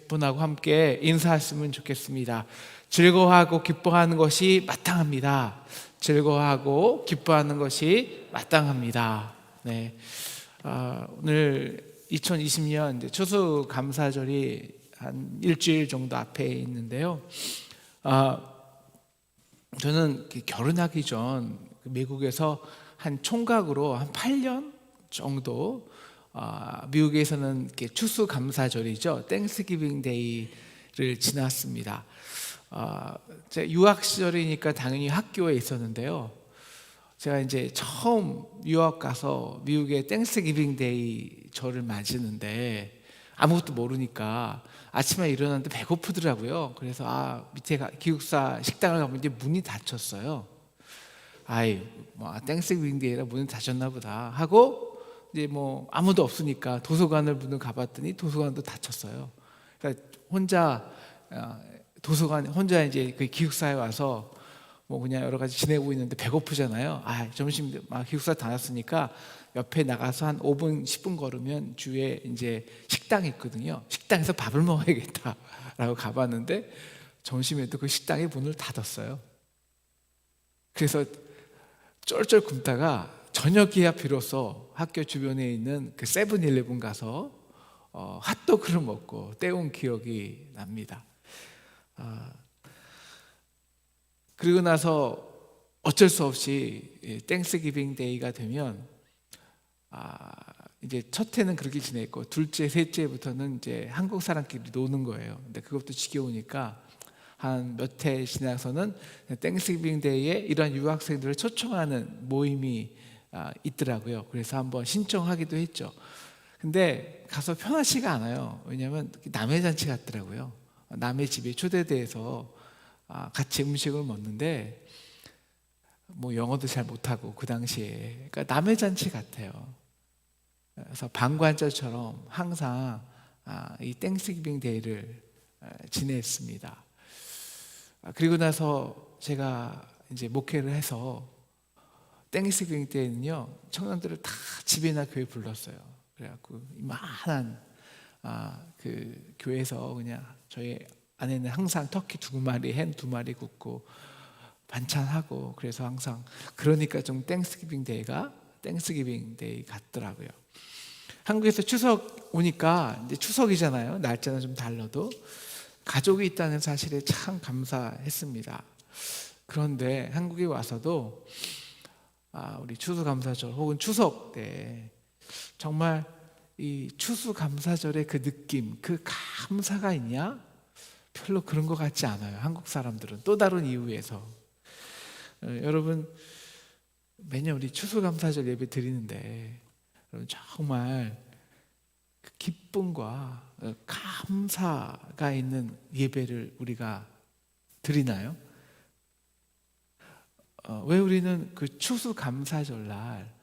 분하고 함께 인사했으면 좋겠습니다. 즐거워하고 기뻐하는 것이 마땅합니다. 즐거워하고 기뻐하는 것이 마땅합니다. 네, 오늘 2020년 추수감사절이 한 일주일 정도 앞에 있는데요. 저는 결혼하기 전 미국에서 한 총각으로 한 8년 정도 미국에서는 추수감사절이죠. 땡스기빙 데이를 지났습니다. 제가 유학 시절이니까 당연히 학교에 있었는데요. 제가 이제 처음 유학 가서 미국의 땡스기빙 데이 절을 맞이는데 아무것도 모르니까 아침에 일어났는데 배고프더라고요. 그래서 밑에 기숙사 식당을 가보니 문이 닫혔어요. 땡스기빙 데이라 문이 닫혔나 보다 하고 이제 아무도 없으니까 도서관을 문을 가봤더니 도서관도 닫혔어요. 그러니까 혼자 이제 그 기숙사에 와서 그냥 여러 가지 지내고 있는데 배고프잖아요. 점심 기숙사 닫았으니까 옆에 나가서 한 5분 10분 걸으면 주위에 이제 식당이 있거든요. 식당에서 밥을 먹어야겠다라고 가봤는데 점심에도 그 식당의 문을 닫았어요. 그래서 쫄쫄 굶다가 저녁이야 비로소 학교 주변에 있는 그 세븐일레븐 가서 핫도그를 먹고 때운 기억이 납니다. 그리고 나서 어쩔 수 없이 땡스기빙 데이가 되면 이제 첫 해는 그렇게 지냈고 둘째, 셋째부터는 이제 한국 사람끼리 노는 거예요. 근데 그것도 지겨우니까 한 몇 해 지나서는 땡스기빙 데이에 이런 유학생들을 초청하는 모임이 있더라고요. 그래서 한번 신청하기도 했죠. 근데 가서 편하지가 않아요. 왜냐하면 남의 잔치 같더라고요. 남의 집에 초대돼서 같이 음식을 먹는데 영어도 잘 못하고 그 당시에 그러니까 남의 잔치 같아요. 그래서 방관자처럼 항상 이 땡스기빙 데이를 지냈습니다. 그리고 나서 제가 이제 목회를 해서 땡스기빙 때는요 청년들을 다 집에나 교회 불렀어요. 그래갖고 이만한 그 교회에서 그냥 저희 아내는 항상 터키 2마리, 햄 2마리 굽고 반찬하고 그래서 항상 그러니까 좀 땡스기빙 데이 같더라고요. 한국에서 추석 오니까 이제 추석이잖아요. 날짜는 좀 달라도 가족이 있다는 사실에 참 감사했습니다. 그런데 한국에 와서도 우리 추수감사절 혹은 추석 때 정말 이 추수감사절의 그 느낌, 그 감사가 있냐? 별로 그런 것 같지 않아요. 한국 사람들은 또 다른 이유에서. 여러분 매년 우리 추수감사절 예배 드리는데 여러분 정말 그 기쁨과 감사가 있는 예배를 우리가 드리나요? 왜 우리는 그 추수감사절날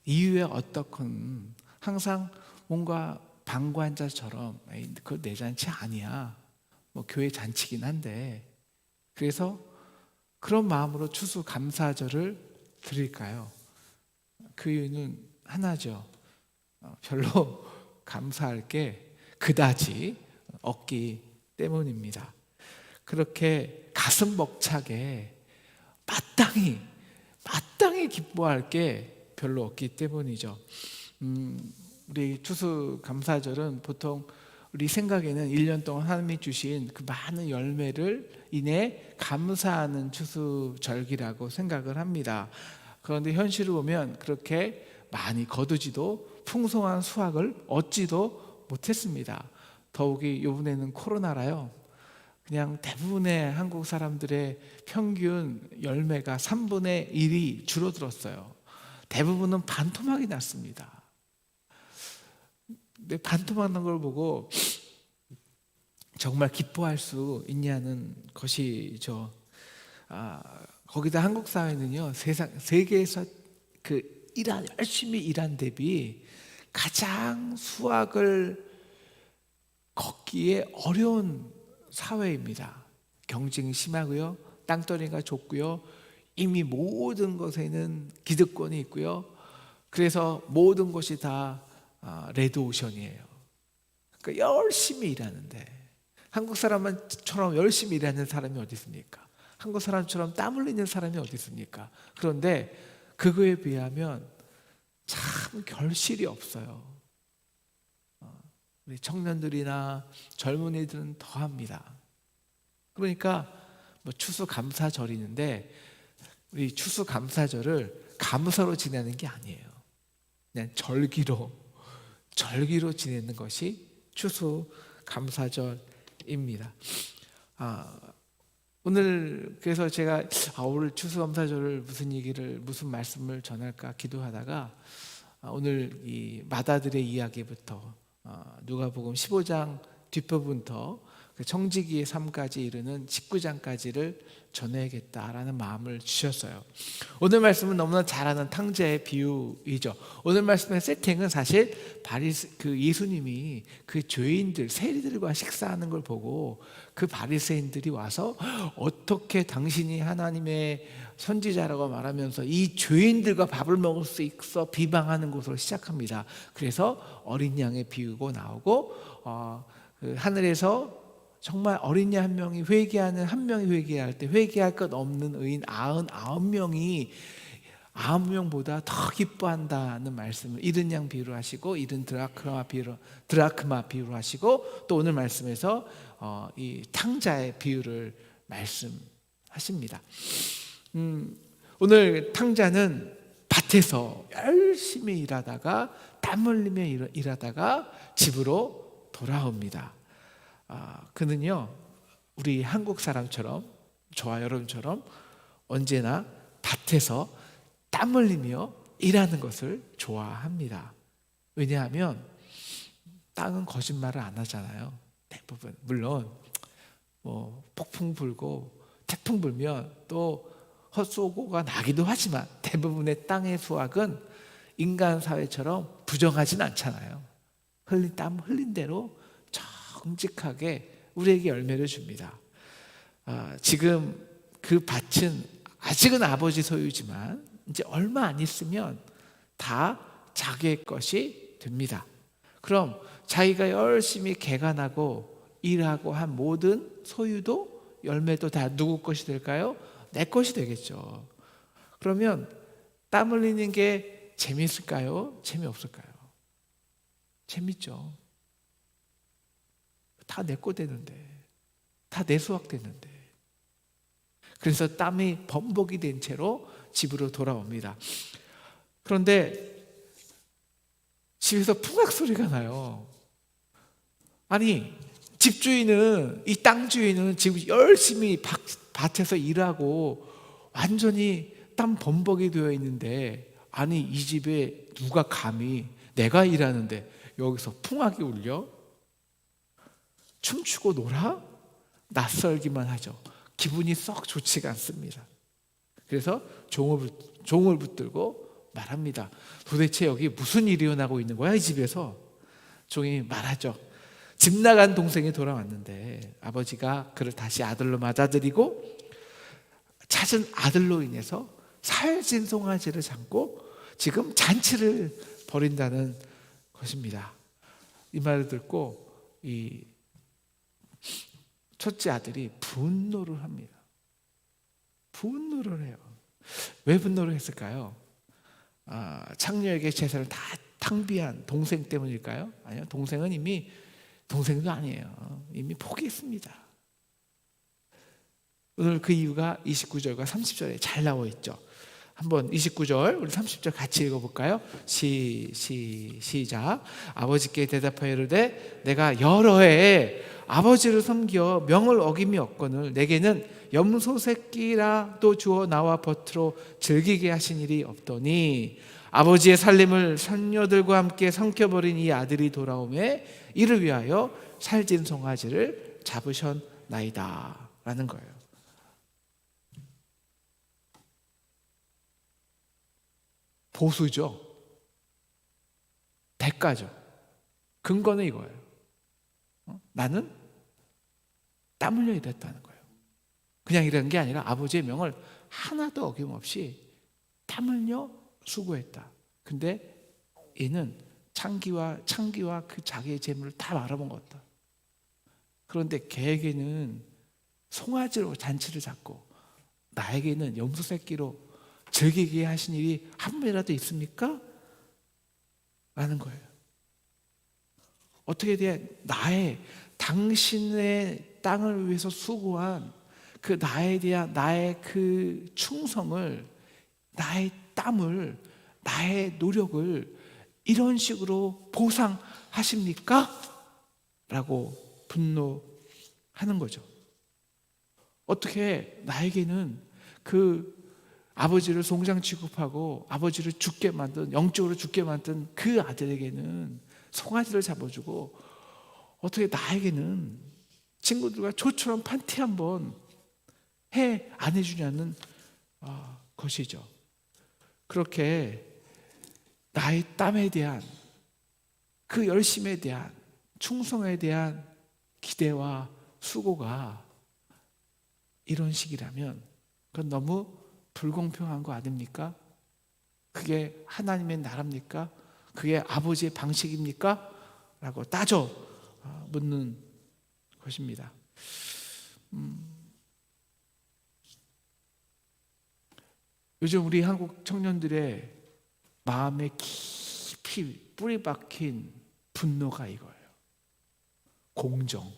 이유에 어떻건 항상 뭔가 방관자처럼 그거 내 잔치 아니야. 교회 잔치긴 한데 그래서 그런 마음으로 추수감사절을 드릴까요? 그 이유는 하나죠. 별로 감사할 게 그다지 없기 때문입니다. 그렇게 가슴 벅차게 마땅히 기뻐할 게 별로 없기 때문이죠. 우리 추수감사절은 보통 우리 생각에는 1년 동안 하나님이 주신 그 많은 열매를 인해 감사하는 추수절기라고 생각을 합니다. 그런데 현실을 보면 그렇게 많이 거두지도 풍성한 수확을 얻지도 못했습니다. 더욱이 이번에는 코로나라요. 그냥 대부분의 한국 사람들의 평균 열매가 3분의 1이 줄어들었어요. 대부분은 반토막이 났습니다. 근데 반토막 난 걸 보고 정말 기뻐할 수 있냐는 것이죠. 거기다 한국 사회는요, 세계에서 열심히 일한 대비 가장 수확을 걷기에 어려운 사회입니다. 경쟁이 심하고요, 땅덩이가 좁고요, 이미 모든 것에는 기득권이 있고요. 그래서 모든 것이 다 레드오션이에요. 그러니까 열심히 일하는데, 한국 사람처럼 열심히 일하는 사람이 어디 있습니까? 한국 사람처럼 땀 흘리는 사람이 어디 있습니까? 그런데 그거에 비하면 참 결실이 없어요. 우리 청년들이나 젊은이들은 더합니다. 그러니까 뭐 추수감사절이는데, 우리 추수감사절을 감사로 지내는 게 아니에요. 그냥 절기로 지내는 것이 추수감사절입니다. 오늘 그래서 제가 오늘 추수감사절을 무슨 말씀을 전할까 기도하다가, 오늘 이 마다들의 이야기부터 누가복음 15장 뒷부분부터 그 청지기의 삶까지 이르는 19장까지를 전해야겠다라는 마음을 주셨어요. 오늘 말씀은 너무나 잘 아는 탕자의 비유이죠. 오늘 말씀의 세팅은 사실 그 예수님이 그 죄인들, 세리들과 식사하는 걸 보고 그 바리새인들이 와서 어떻게 당신이 하나님의 선지자라고 말하면서 이 죄인들과 밥을 먹을 수 있어 비방하는 것으로 시작합니다. 그래서 어린 양의 비유고 나오고, 그 하늘에서 정말 어린 양 한 명이 회개할 때 회개할 것 없는 의인 99명이 9명보다 더 기뻐한다는 말씀을 잃은 양 비유로 하시고, 잃은 드라크마 비유로 하시고, 또 오늘 말씀에서 이 탕자의 비유를 말씀하십니다. 오늘 탕자는 밭에서 열심히 일하다가 땀 흘리며 일하다가 집으로 돌아옵니다. 그는요, 우리 한국 사람처럼, 저와 여러분처럼 언제나 밭에서 땀 흘리며 일하는 것을 좋아합니다. 왜냐하면 땅은 거짓말을 안 하잖아요. 대부분. 물론 뭐 폭풍 불고 태풍 불면 또 헛소고가 나기도 하지만, 대부분의 땅의 수확은 인간 사회처럼 부정하진 않잖아요. 땀 흘린 대로 정직하게 우리에게 열매를 줍니다. 지금 그 밭은 아직은 아버지 소유지만 이제 얼마 안 있으면 다 자기의 것이 됩니다. 그럼 자기가 열심히 개간하고 일하고 한 모든 소유도 열매도 다 누구 것이 될까요? 내 것이 되겠죠. 그러면 땀 흘리는 게 재미있을까요? 재미없을까요? 재밌죠. 다 내 거 되는데, 다 내 수확 되는데. 그래서 땀이 범벅이 된 채로 집으로 돌아옵니다. 그런데 집에서 풍악 소리가 나요. 아니, 집주인은, 이 땅 주인은 지금 열심히 밭에서 일하고 완전히 땀 범벅이 되어 있는데, 아니 이 집에 누가 감히, 내가 일하는데 여기서 풍악이 울려? 춤추고 놀아? 낯설기만 하죠. 기분이 썩 좋지가 않습니다. 그래서 종을 붙들고 말합니다. 도대체 여기 무슨 일이 일어나고 있는 거야, 이 집에서? 종이 말하죠. 집 나간 동생이 돌아왔는데 아버지가 그를 다시 아들로 맞아들이고 찾은 아들로 인해서 살찐 송아지를 잡고 지금 잔치를 벌인다는 것입니다. 이 말을 듣고 이 첫째 아들이 분노를 합니다. 분노를 해요. 왜 분노를 했을까요? 창녀에게 제사를 다 탕비한 동생 때문일까요? 아니요, 동생도 아니에요. 이미 포기했습니다. 오늘 그 이유가 29절과 30절에 잘 나와 있죠. 한번 29절 우리 30절 같이 읽어볼까요? 시작. 아버지께 대답하여 이르되 내가 여러 해 아버지를 섬겨 명을 어김이 없거늘 내게는 염소 새끼라도 주어 나와 버트로 즐기게 하신 일이 없더니 아버지의 살림을 손녀들과 함께 삼켜버린 이 아들이 돌아오매 이를 위하여 살찐 송아지를 잡으셨나이다 라는 거예요. 보수죠. 대가죠. 근거는 이거예요. 나는 땀 흘려 일했다는 거예요. 그냥 이런 게 아니라 아버지의 명을 하나도 어김없이 땀 흘려 수고했다. 근데 얘는 창기와 그 자기의 재물을 다 말아먹었다. 그런데 걔에게는 송아지로 잔치를 잡고 나에게는 염소 새끼로 즐기게 하신 일이 한 번이라도 있습니까? 라는 거예요. 어떻게 돼? 당신의 땅을 위해서 수고한 그 나에 대한 나의 그 충성을, 나의 땀을, 나의 노력을 이런 식으로 보상하십니까? 라고 분노하는 거죠. 어떻게 나에게는 그 아버지를 송장 취급하고 아버지를 죽게 만든, 영적으로 죽게 만든 그 아들에게는 송아지를 잡아주고, 어떻게 나에게는 친구들과 조처럼 판티 한번 안 해주냐는 것이죠. 그렇게 나의 땀에 대한, 그 열심에 대한, 충성에 대한 기대와 수고가 이런 식이라면 그건 너무 불공평한 거 아닙니까? 그게 하나님의 나라입니까? 그게 아버지의 방식입니까? 라고 따져 묻는 것입니다. 요즘 우리 한국 청년들의 마음에 깊이 뿌리 박힌 분노가 이거예요. 공정.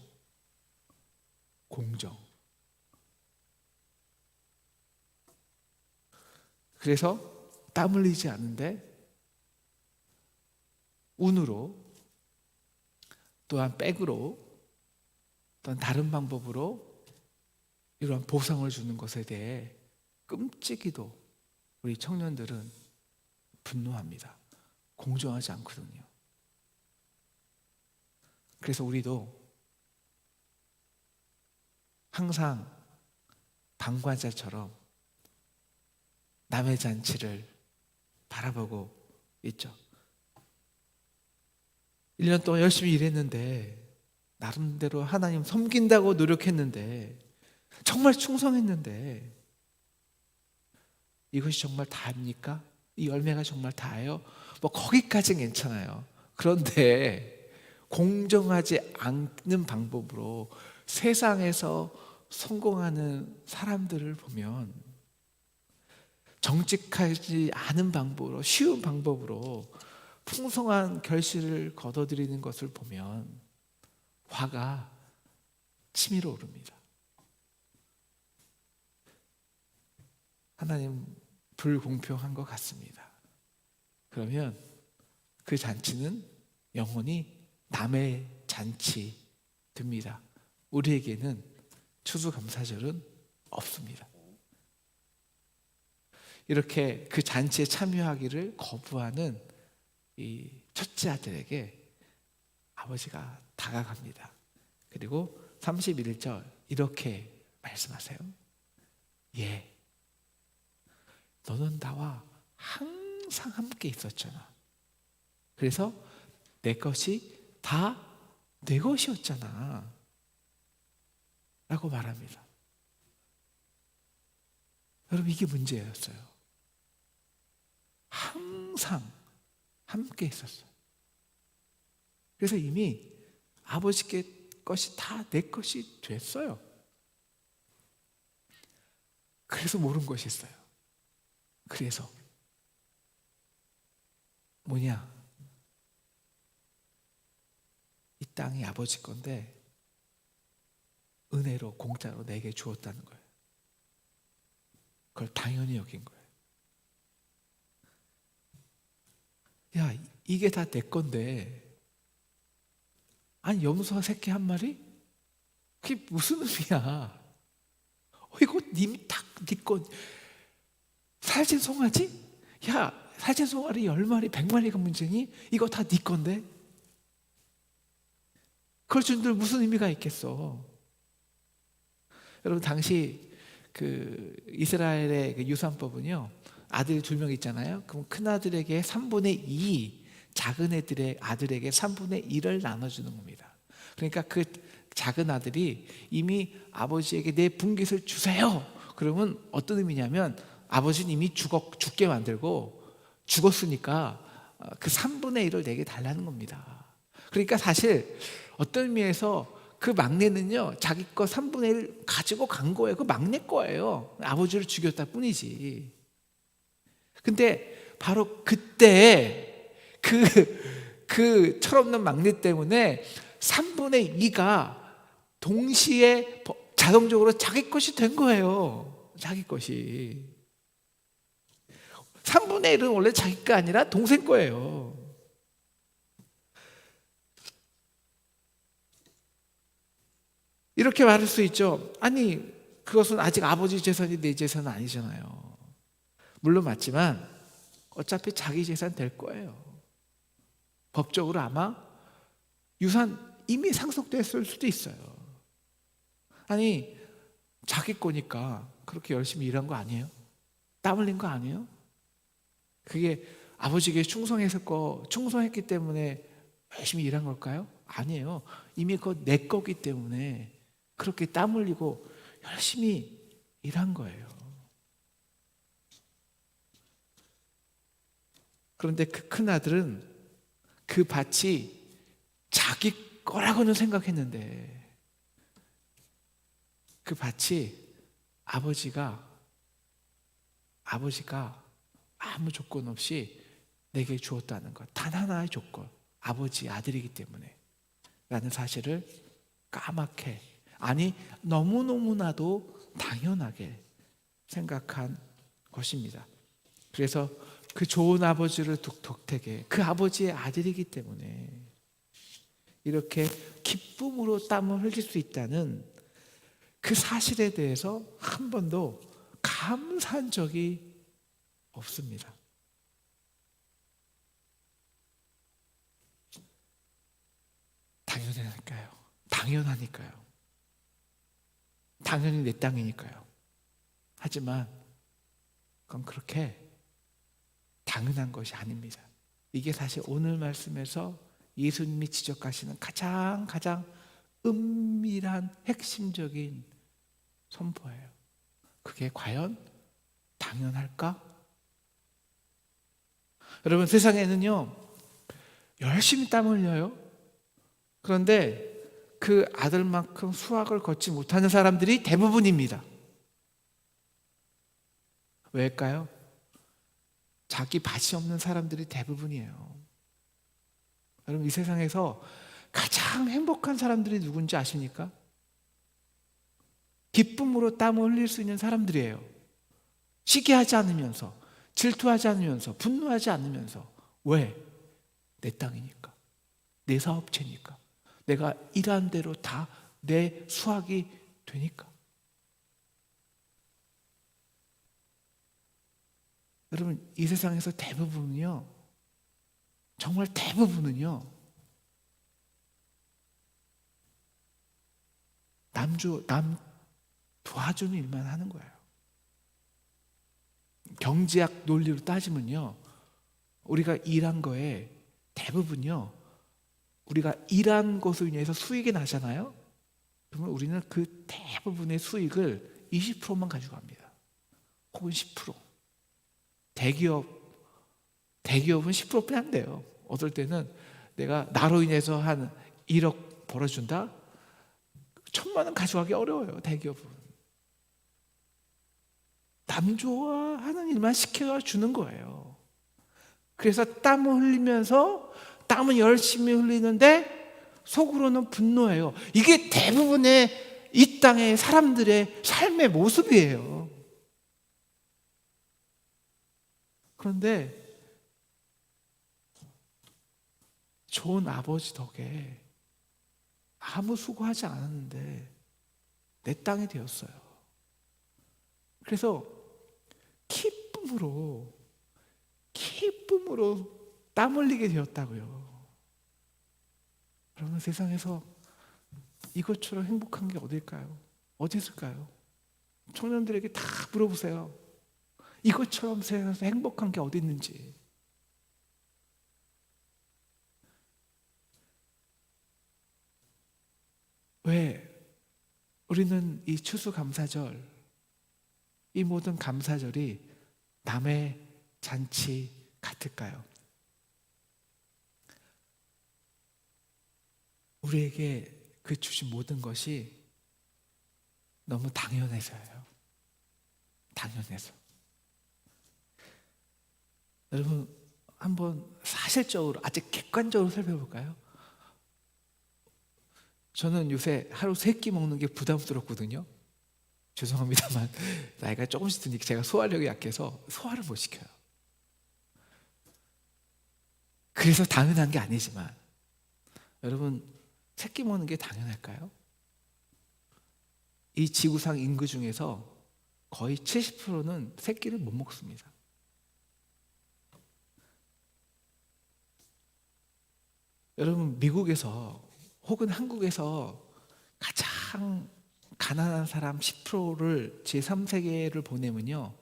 그래서 땀 흘리지 않는데 운으로, 또한 백으로, 또한 다른 방법으로 이러한 보상을 주는 것에 대해 끔찍이도 우리 청년들은 분노합니다. 공정하지 않거든요. 그래서 우리도 항상 방관자처럼 남의 잔치를 바라보고 있죠. 1년 동안 열심히 일했는데, 나름대로 하나님 섬긴다고 노력했는데, 정말 충성했는데, 이것이 정말 다입니까? 이 열매가 정말 다예요? 뭐 거기까지는 괜찮아요. 그런데 공정하지 않는 방법으로 세상에서 성공하는 사람들을 보면, 정직하지 않은 방법으로, 쉬운 방법으로 풍성한 결실을 거둬들이는 것을 보면 화가 치밀어 오릅니다. 하나님 불공평한 것 같습니다. 그러면 그 잔치는 영원히 남의 잔치 됩니다. 우리에게는 추수감사절은 없습니다. 이렇게 그 잔치에 참여하기를 거부하는 이 첫째 아들에게 아버지가 다가갑니다. 그리고 31절 이렇게 말씀하세요. 너는 나와 항상 함께 있었잖아. 그래서 내 것이 다 내 것이었잖아 라고 말합니다. 여러분, 이게 문제였어요. 항상 함께 있었어요. 그래서 이미 아버지께 것이 다 내 것이 됐어요. 그래서 모른 것이 있어요. 그래서 뭐냐? 이 땅이 아버지 건데 은혜로, 공짜로 내게 주었다는 거예요. 그걸 당연히 여긴 거예요. 야, 이게 다 내 건데, 아니 염소 새끼 한 마리? 그게 무슨 의미야? 이거 이미 딱 네 건. 살찐 송아지? 야, 살찐 송아지 10마리, 100마리가 문제니? 이거 다 네 건데? 그걸 준들 무슨 의미가 있겠어? 여러분, 당시 그 이스라엘의 그 유산법은요, 아들이 2명 있잖아요. 그럼 큰 아들에게 3분의 2, 작은 애들의 아들에게 3분의 1을 나눠주는 겁니다. 그러니까 그 작은 아들이 이미 아버지에게 내 분깃을 주세요. 그러면 어떤 의미냐면, 아버지는 이미 죽게 만들고 죽었으니까 그 3분의 1을 내게 달라는 겁니다. 그러니까 사실 어떤 의미에서 그 막내는요, 자기 거 3분의 1 가지고 간 거예요. 그 막내 거예요. 아버지를 죽였다 뿐이지. 근데 바로 그때 그 철없는 막내 때문에 3분의 2가 동시에 자동적으로 자기 것이 된 거예요. 자기 것이. 3분의 1은 원래 자기 거 아니라 동생 거예요. 이렇게 말할 수 있죠. 아니, 그것은 아직 아버지 재산이 내 재산은 아니잖아요. 물론 맞지만 어차피 자기 재산 될 거예요. 법적으로 아마 유산 이미 상속됐을 수도 있어요. 아니, 자기 거니까 그렇게 열심히 일한 거 아니에요? 땀 흘린 거 아니에요? 그게 아버지에게 충성했기 때문에 열심히 일한 걸까요? 아니에요. 이미 그거 내 거기 때문에 그렇게 땀 흘리고 열심히 일한 거예요. 그런데 그 큰아들은 그 밭이 자기 거라고는 생각했는데 그 밭이 아버지가 아무 조건 없이 내게 주었다는 것, 단 하나의 조건, 아버지 아들이기 때문에 라는 사실을 까맣게, 아니 너무너무나도 당연하게 생각한 것입니다. 그래서 그 좋은 아버지를 덕택해 그 아버지의 아들이기 때문에 이렇게 기쁨으로 땀을 흘릴 수 있다는 그 사실에 대해서 한 번도 감사한 적이 없습니다. 당연하니까요. 당연히 내 땅이니까요. 하지만 그건 그렇게 당연한 것이 아닙니다. 이게 사실 오늘 말씀에서 예수님이 지적하시는 가장 은밀한 핵심적인 선포예요. 그게 과연 당연할까? 여러분, 세상에는요 열심히 땀 흘려요. 그런데 그 아들만큼 수학을 걷지 못하는 사람들이 대부분입니다. 왜일까요? 자기 밭이 없는 사람들이 대부분이에요. 여러분, 이 세상에서 가장 행복한 사람들이 누군지 아십니까? 기쁨으로 땀을 흘릴 수 있는 사람들이에요. 시기하지 않으면서, 질투하지 않으면서, 분노하지 않으면서. 왜? 내 땅이니까, 내 사업체니까, 내가 일한 대로 다 내 수확이 되니까. 여러분, 이 세상에서 대부분은요, 정말 대부분은요, 남 도와주는 일만 하는 거예요. 경제학 논리로 따지면요, 우리가 일한 거에 대부분요, 우리가 일한 것으로 인해서 수익이 나잖아요. 그러면 우리는 그 대부분의 수익을 20%만 가지고 갑니다. 혹은 10%. 대기업은 10%뿐이 안 돼요. 어떨 때는 내가 나로 인해서 한 1억 벌어준다? 1,000만 원 가져가기 어려워요. 대기업은. 남 좋아하는 일만 시켜주는 거예요. 그래서 땀을 흘리면서 땀은 열심히 흘리는데 속으로는 분노해요. 이게 대부분의 이 땅의 사람들의 삶의 모습이에요. 그런데 좋은 아버지 덕에 아무 수고하지 않았는데 내 땅이 되었어요. 그래서 기쁨으로 땀 흘리게 되었다고요. 여러분, 세상에서 이것처럼 행복한 게 어딜까요? 어디 있을까요? 청년들에게 다 물어보세요. 이것처럼 세상에서 행복한 게 어디 있는지. 왜 우리는 이 추수감사절, 이 모든 감사절이 남의 잔치 같을까요? 우리에게 그 주신 모든 것이 너무 당연해서예요. 당연해서. 여러분, 한번 사실적으로, 아직 객관적으로 살펴볼까요? 저는 요새 하루 3끼 먹는 게 부담스럽거든요. 죄송합니다만 나이가 조금씩 드니까 제가 소화력이 약해서 소화를 못 시켜요. 그래서 당연한 게 아니지만, 여러분, 3끼 먹는 게 당연할까요? 이 지구상 인구 중에서 거의 70%는 3끼를 못 먹습니다. 여러분, 미국에서 혹은 한국에서 가장 가난한 사람 10%를 제3세계를 보내면요,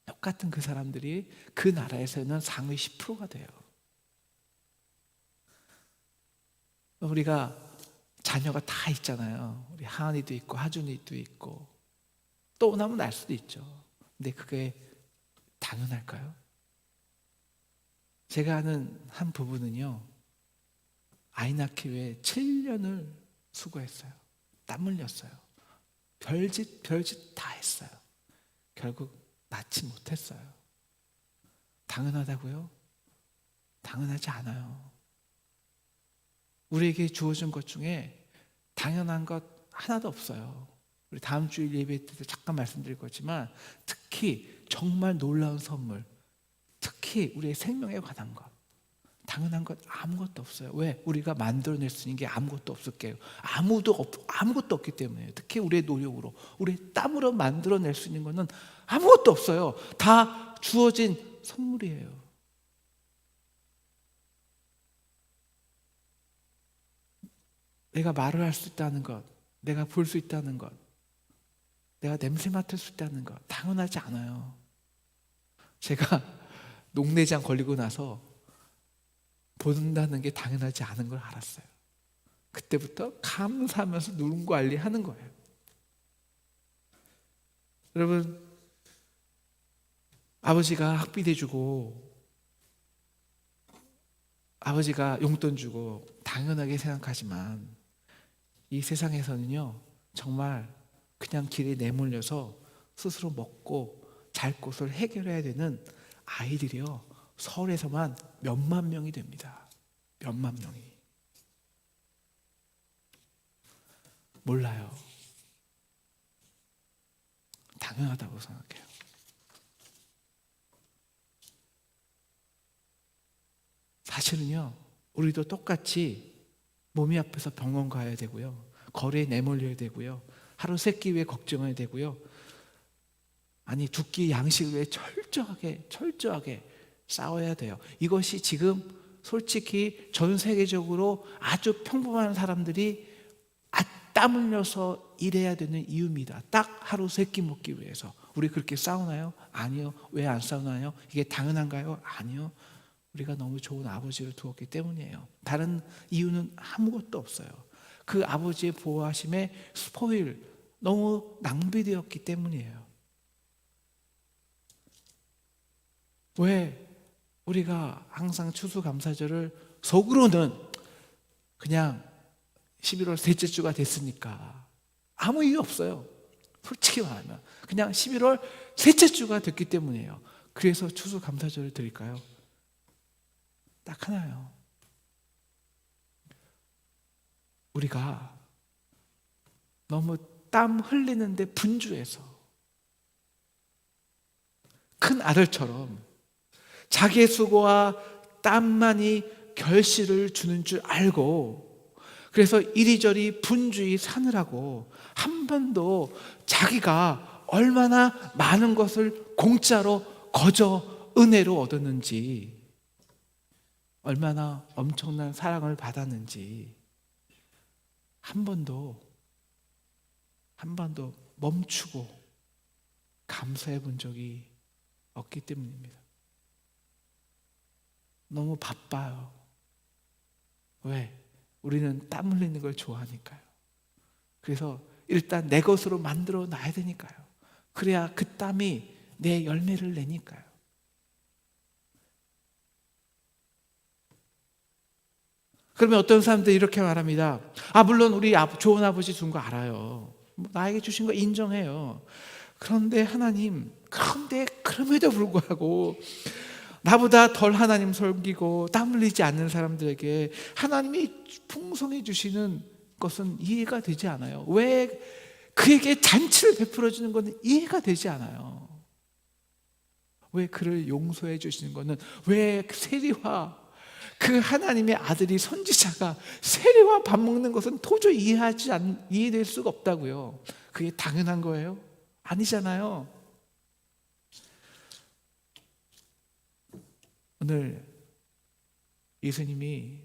똑같은 그 사람들이 그 나라에서는 상위 10%가 돼요. 우리가 자녀가 다 있잖아요. 우리 하은이도 있고 하준이도 있고 또 나면 날 수도 있죠. 근데 그게 당연할까요? 제가 아는 한 부부는요, 아이 낳기 위해 7년을 수고했어요. 땀 흘렸어요. 별짓 다 했어요. 결국 낳지 못했어요. 당연하다고요? 당연하지 않아요. 우리에게 주어진 것 중에 당연한 것 하나도 없어요. 우리 다음 주일 예배 때 잠깐 말씀드릴 거지만, 특히 정말 놀라운 선물, 특히 우리의 생명에 관한 것, 당연한 것 아무것도 없어요. 왜? 우리가 만들어낼 수 있는 게 아무것도 없을게요. 아무것도 없기 때문에요. 특히 우리의 노력으로, 우리의 땀으로 만들어낼 수 있는 것은 아무것도 없어요. 다 주어진 선물이에요. 내가 말을 할 수 있다는 것, 내가 볼 수 있다는 것, 내가 냄새 맡을 수 있다는 것, 당연하지 않아요. 제가 녹내장 걸리고 나서 본다는 게 당연하지 않은 걸 알았어요. 그때부터 감사하면서 누군 관리하는 거예요. 여러분, 아버지가 학비대 주고 아버지가 용돈 주고 당연하게 생각하지만, 이 세상에서는요, 정말 그냥 길에 내몰려서 스스로 먹고 잘 곳을 해결해야 되는 아이들이요, 서울에서만 몇만 명이 됩니다. 몇만 명이. 몰라요. 당연하다고 생각해요. 사실은요, 우리도 똑같이 몸이 아파서 병원 가야 되고요, 거리에 내몰려야 되고요, 하루 3끼 위해 걱정해야 되고요, 아니 2끼 양식을 위해 철저하게 싸워야 돼요. 이것이 지금 솔직히 전 세계적으로 아주 평범한 사람들이 땀 흘려서 일해야 되는 이유입니다. 딱 하루 3끼 먹기 위해서. 우리 그렇게 싸우나요? 아니요. 왜 안 싸우나요? 이게 당연한가요? 아니요. 우리가 너무 좋은 아버지를 두었기 때문이에요. 다른 이유는 아무것도 없어요. 그 아버지의 보호하심에 스포일, 너무 낭비되었기 때문이에요. 왜 우리가 항상 추수감사절을 속으로는 그냥 11월 셋째 주가 됐으니까 아무 이유 없어요. 솔직히 말하면 그냥 11월 셋째 주가 됐기 때문이에요. 그래서 추수감사절을 드릴까요? 딱 하나요. 우리가 너무 땀 흘리는데 분주해서 큰 아들처럼 자기의 수고와 땀만이 결실을 주는 줄 알고, 그래서 이리저리 분주히 사느라고 한 번도 자기가 얼마나 많은 것을 공짜로 거저 은혜로 얻었는지, 얼마나 엄청난 사랑을 받았는지 한 번도 멈추고 감사해 본 적이 없기 때문입니다. 너무 바빠요. 왜? 우리는 땀 흘리는 걸 좋아하니까요. 그래서 일단 내 것으로 만들어 놔야 되니까요. 그래야 그 땀이 내 열매를 내니까요. 그러면 어떤 사람들이 이렇게 말합니다. 물론 우리 좋은 아버지 준 거 알아요. 나에게 주신 거 인정해요. 그런데 하나님, 그럼에도 불구하고 나보다 덜 하나님 섬기고 땀 흘리지 않는 사람들에게 하나님이 풍성해 주시는 것은 이해가 되지 않아요. 왜 그에게 잔치를 베풀어 주는 것은 이해가 되지 않아요. 왜 그를 용서해 주시는 것은, 왜 세리와 그 하나님의 아들이 선지자가 세리와 밥 먹는 것은 도저히 이해될 수가 없다고요. 그게 당연한 거예요? 아니잖아요. 오늘 예수님이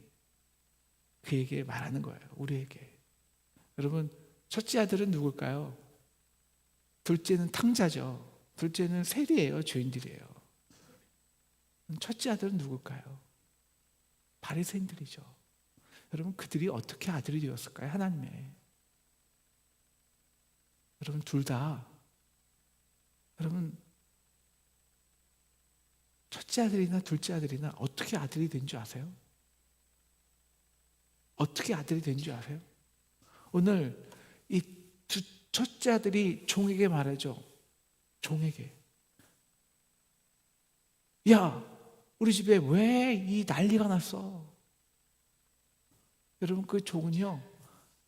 그에게 말하는 거예요. 우리에게. 여러분, 첫째 아들은 누굴까요? 둘째는 탕자죠. 둘째는 세리예요. 죄인들이에요. 첫째 아들은 누굴까요? 바리새인들이죠. 여러분, 그들이 어떻게 아들이 되었을까요? 하나님의. 여러분, 둘 다, 여러분, 첫째 아들이나 둘째 아들이나 어떻게 아들이 된 줄 아세요? 어떻게 아들이 된 줄 아세요? 오늘 이 첫째 아들이 종에게 말하죠. 종에게. 야, 우리 집에 왜 이 난리가 났어? 여러분, 그 종은요,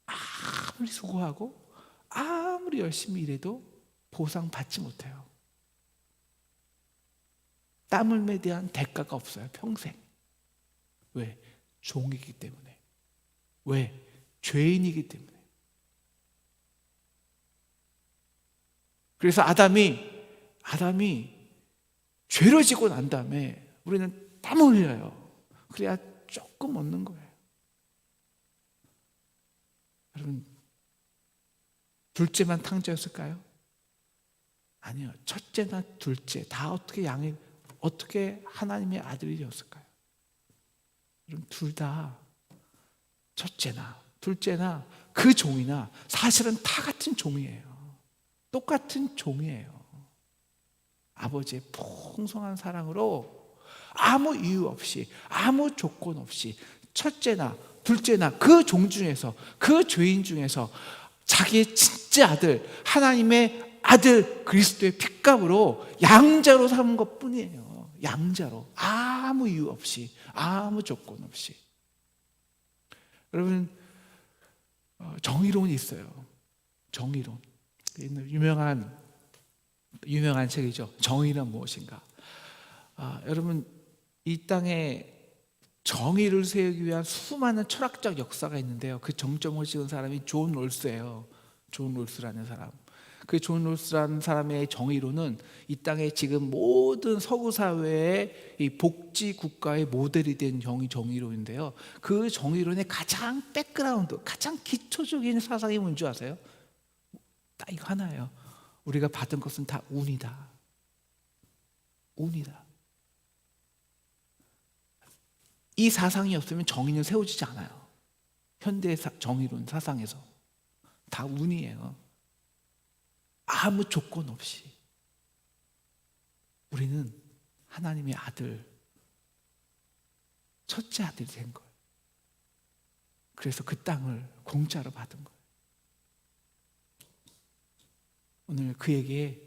아무리 수고하고 아무리 열심히 일해도 보상 받지 못해요. 땀 흘림에 대한 대가가 없어요. 평생. 왜? 종이기 때문에. 왜? 죄인이기 때문에. 그래서 아담이 죄를 지고 난 다음에 우리는 땀 흘려요. 그래야 조금 얻는 거예요. 여러분, 둘째만 탕자였을까요? 아니요. 첫째나 둘째 다 어떻게 하나님의 아들이 되었을까요? 여러분, 둘 다 첫째나 둘째나 그 종이나 사실은 다 같은 종이에요. 똑같은 종이에요. 아버지의 풍성한 사랑으로 아무 이유 없이, 아무 조건 없이 첫째나 둘째나 그 종 중에서, 그 죄인 중에서 자기의 진짜 아들, 하나님의 아들 그리스도의 핏값으로 양자로 삼은 것 뿐이에요. 양자로. 아무 이유 없이, 아무 조건 없이. 여러분, 정의론이 있어요. 정의론. 유명한 책이죠. 정의란 무엇인가. 여러분, 이 땅에 정의를 세우기 위한 수많은 철학적 역사가 있는데요. 그 정점을 찍은 사람이 존 롤스예요. 존 롤스라는 사람. 그 존 롤스라는 사람의 정의론은 이 땅에 지금 모든 서구 사회의 이 복지 국가의 모델이 된 정의론인데요. 그 정의론의 가장 백그라운드, 가장 기초적인 사상이 뭔지 아세요? 딱 이거 하나예요. 우리가 받은 것은 다 운이다. 운이다. 이 사상이 없으면 정의는 세워지지 않아요. 현대 정의론 사상에서 다 운이에요. 아무 조건 없이 우리는 하나님의 아들, 첫째 아들이 된 거예요. 그래서 그 땅을 공짜로 받은 거예요. 오늘 그에게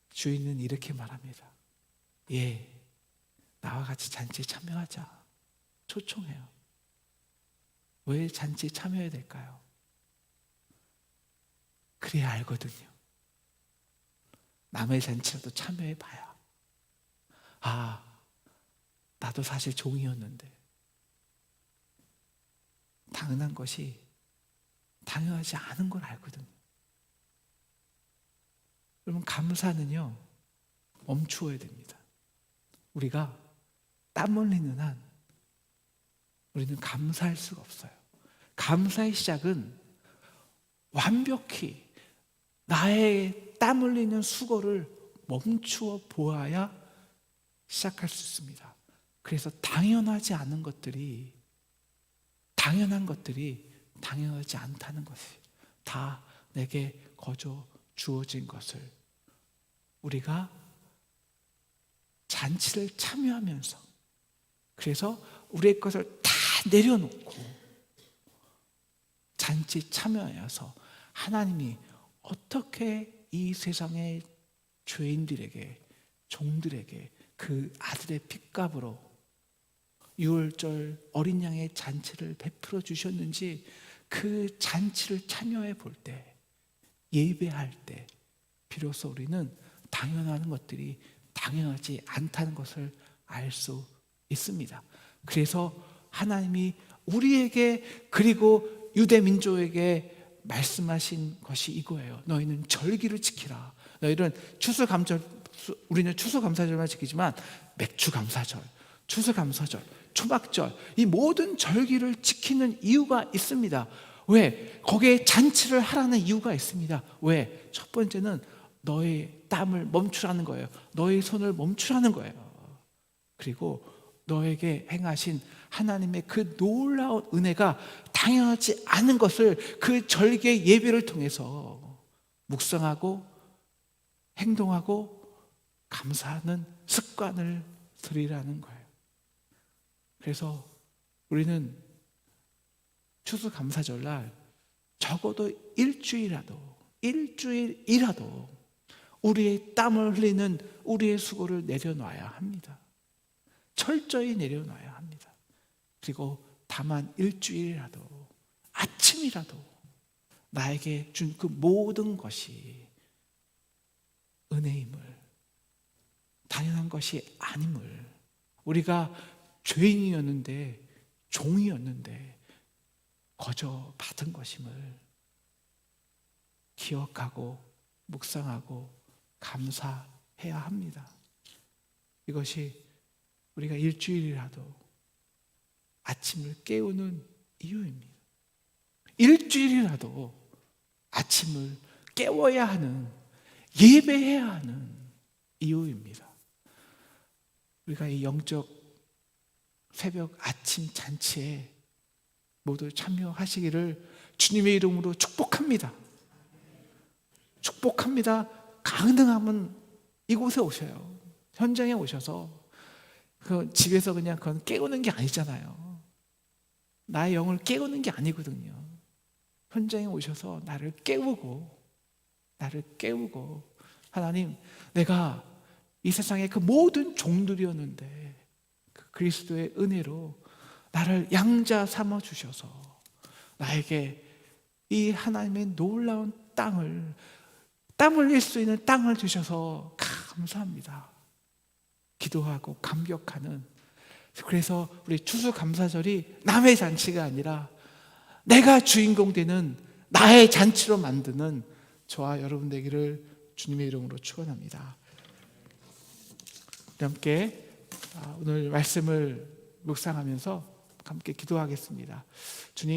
주인은 이렇게 말합니다. 예, 나와 같이 잔치에 참여하자. 초청해요. 왜 잔치에 참여해야 될까요? 그래야 알거든요. 남의 잔치라도 참여해봐야, 나도 사실 종이었는데 당연한 것이 당연하지 않은 걸 알거든요. 여러분, 감사는요, 멈추어야 됩니다. 우리가 땀 흘리는 한 우리는 감사할 수가 없어요. 감사의 시작은 완벽히 나의 땀 흘리는 수고를 멈추어 보아야 시작할 수 있습니다. 그래서 당연하지 않은 것들이, 당연한 것들이 당연하지 않다는 것이, 다 내게 거저 주어진 것을 우리가 잔치를 참여하면서, 그래서 우리의 것을 다 내려놓고 잔치 참여하여서 하나님이 어떻게 이 세상의 죄인들에게, 종들에게 그 아들의 핏값으로 유월절 어린 양의 잔치를 베풀어 주셨는지, 그 잔치를 참여해 볼 때, 예배할 때 비로소 우리는 당연한 것들이 당연하지 않다는 것을 알 수 있습니다. 그래서 하나님이 우리에게, 그리고 유대 민족에게 말씀하신 것이 이거예요. 너희는 절기를 지키라. 너희는 추수감사절, 우리는 추수감사절만 지키지만 맥주감사절, 추수감사절, 초막절, 이 모든 절기를 지키는 이유가 있습니다. 왜? 거기에 잔치를 하라는 이유가 있습니다. 왜? 첫 번째는 너의 땀을 멈추라는 거예요. 너의 손을 멈추라는 거예요. 그리고 너에게 행하신 하나님의 그 놀라운 은혜가 당연하지 않은 것을 그 절기의 예배를 통해서 묵상하고 행동하고 감사하는 습관을 들이라는 거예요. 그래서 우리는 추수감사절날 적어도 일주일이라도 우리의 땀을 흘리는 우리의 수고를 내려놔야 합니다. 철저히 내려놔야 합니다. 그리고 다만 일주일이라도, 아침이라도 나에게 준 그 모든 것이 은혜임을, 당연한 것이 아님을, 우리가 죄인이었는데, 종이었는데 거저 받은 것임을 기억하고 묵상하고 감사해야 합니다. 이것이 우리가 일주일이라도 아침을 깨우는 이유입니다. 일주일이라도 아침을 깨워야 하는, 예배해야 하는 이유입니다. 우리가 이 영적 새벽 아침 잔치에 모두 참여하시기를 주님의 이름으로 축복합니다. 축복합니다. 가능하면 이곳에 오셔요. 현장에 오셔서, 그 집에서 그냥 그건 깨우는 게 아니잖아요. 나의 영을 깨우는 게 아니거든요. 현장에 오셔서 나를 깨우고 하나님, 내가 이 세상의 그 모든 종들이었는데 그 그리스도의 은혜로 나를 양자 삼아 주셔서 나에게 이 하나님의 놀라운 땀을 흘릴 수 있는 땅을 주셔서 감사합니다. 기도하고 감격하는, 그래서 우리 추수감사절이 남의 잔치가 아니라 내가 주인공 되는 나의 잔치로 만드는 저와 여러분 되기를 주님의 이름으로 축원합니다. 우리 함께 오늘 말씀을 묵상하면서 함께 기도하겠습니다. 주님,